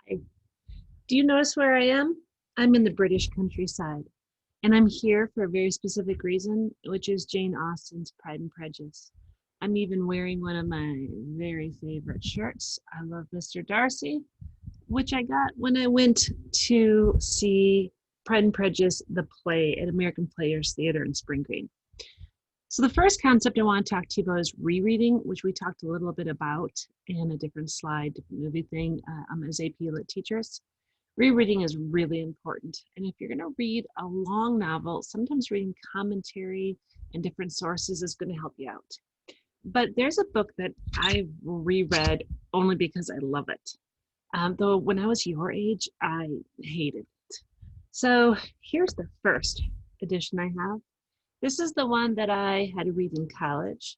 Hi. Do you notice where I am? I'm in the British countryside, and I'm here for a very specific reason, which is Jane Austen's Pride and Prejudice. I'm even wearing one of my very favorite shirts. I love Mr. Darcy, which I got when I went to see Pride and Prejudice, the play at American Players Theater in Spring Green. So the first concept I want to talk to you about is rereading, which we talked a little bit about in a different slide, different movie thing as AP Lit teachers. Rereading is really important. And if you're going to read a long novel, sometimes reading commentary and different sources is going to help you out. But there's a book that I reread only because I love it. Though when I was your age, I hated it. So here's the first edition I have. This is the one that I had to read in college.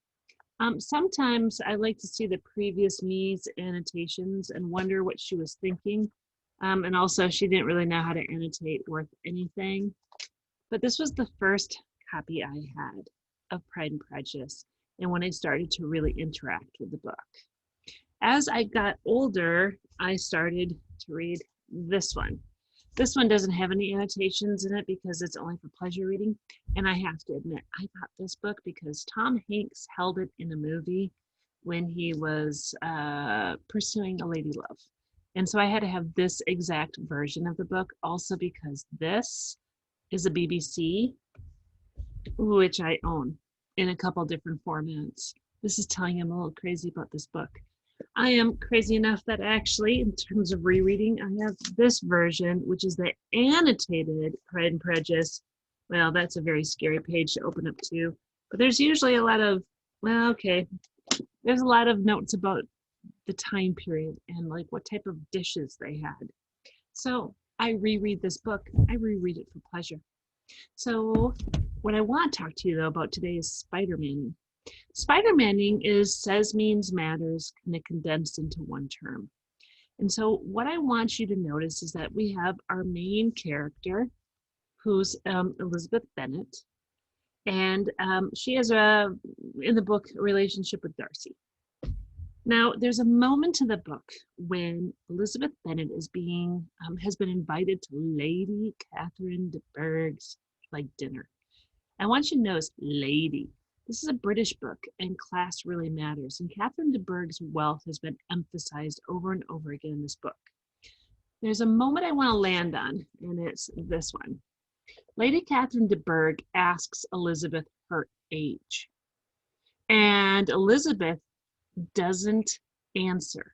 Sometimes I like to see the previous me's annotations and wonder what she was thinking. And also, she didn't really know how to annotate worth anything. But this was the first copy I had of Pride and Prejudice, and when I started to really interact with the book. As I got older, I started to read this one. This one doesn't have any annotations in it because it's only for pleasure reading. And I have to admit, I got this book because Tom Hanks held it in a movie when he was pursuing a lady love. And so I had to have this exact version of the book also because this is a BBC, which I own in a couple different formats. This is telling you I'm a little crazy about this book. I am crazy enough that actually, in terms of rereading, I have this version, which is the annotated Pride and Prejudice. Well, that's a very scary page to open up to. But there's usually a lot of, well, okay, there's a lot of notes about the time period and like what type of dishes they had. So I reread this book. I reread it for pleasure. So what I want to talk to you though about today is Spidermanning. Spidermanning is says means matters kind of condensed into one term. And so what I want you to notice is that we have our main character, who's Elizabeth Bennet, and she has in the book, a relationship with Darcy. Now, there's a moment in the book when Elizabeth Bennet is has been invited to Lady Catherine de Bourgh's dinner. I want you to notice lady. This is a British book, and class really matters. And Catherine de Bourgh's wealth has been emphasized over and over again in this book. There's a moment I want to land on, and it's this one. Lady Catherine de Bourgh asks Elizabeth her age, and Elizabeth doesn't answer.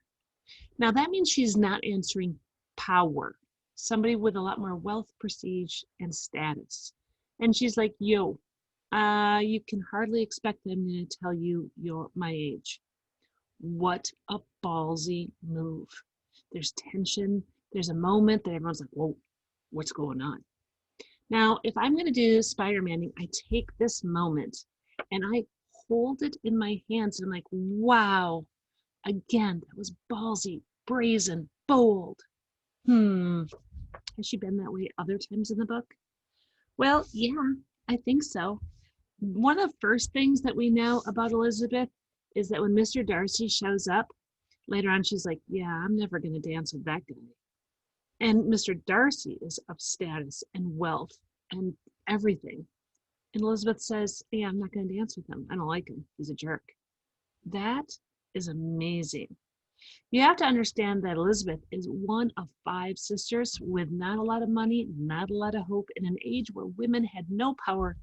Now that means she's not answering power, somebody with a lot more wealth, prestige, and status. And she's like, yo, you can hardly expect them to tell you my age. What a ballsy move. There's tension. There's a moment that everyone's like, whoa, what's going on? Now, if I'm going to do Spidermanning, I take this moment and I hold it in my hands. And I'm like, wow, again, that was ballsy, brazen, bold. Has she been that way other times in the book? Well, yeah, I think so. One of the first things that we know about Elizabeth is that when Mr. Darcy shows up, later on she's like, yeah, I'm never going to dance with that guy. And Mr. Darcy is of status and wealth and everything. And Elizabeth says, yeah, I'm not going to dance with him. I don't like him. He's a jerk. That is amazing. You have to understand that Elizabeth is one of 5 sisters with not a lot of money, not a lot of hope, in an age where women had no power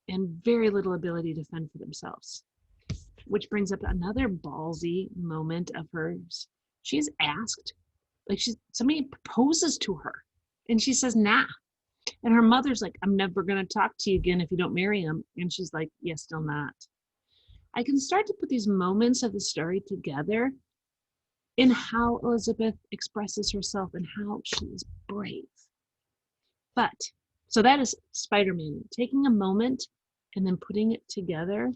and very little ability to fend for themselves. Which brings up another ballsy moment of hers. She's asked, somebody proposes to her, and she says, nah. And her mother's like, I'm never going to talk to you again if you don't marry him. And she's like, yeah, still not. I can start to put these moments of the story together in how Elizabeth expresses herself and how she is brave. But, so that is Spider-Man, taking a moment and then putting it together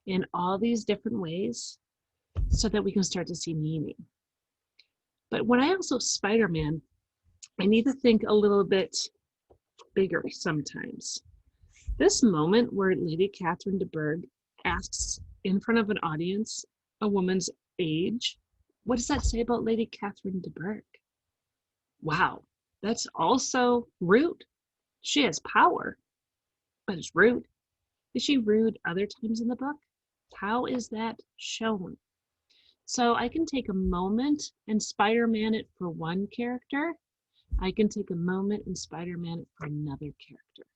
in all these different ways so that we can start to see meaning. But when I also Spider-Man, I need to think a little bit bigger sometimes. This moment where Lady Catherine de Bourgh asks in front of an audience a woman's age, what does that say about Lady Catherine de Bourgh? Wow, that's also rude. She has power, but it's rude. Is she rude other times in the book? How is that shown? So I can take a moment and Spider-Man it for one character. I can take a moment and Spider-Man it for another character.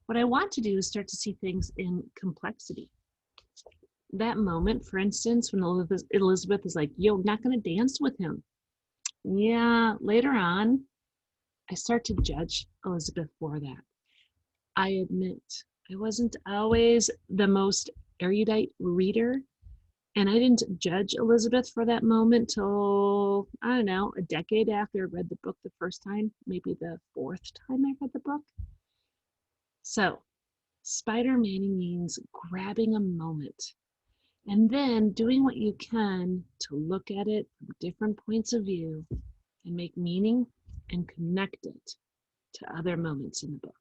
What I want to do is start to see things in complexity. That moment, for instance, when Elizabeth is like, yo, not going to dance with him. Yeah, later on, I start to judge Elizabeth for that. I admit I wasn't always the most erudite reader, and I didn't judge Elizabeth for that moment till, I don't know, a decade after I read the book the first time, maybe the fourth time I read the book. So, Spider-Manning means grabbing a moment and then doing what you can to look at it from different points of view and make meaning and connect it to other moments in the book.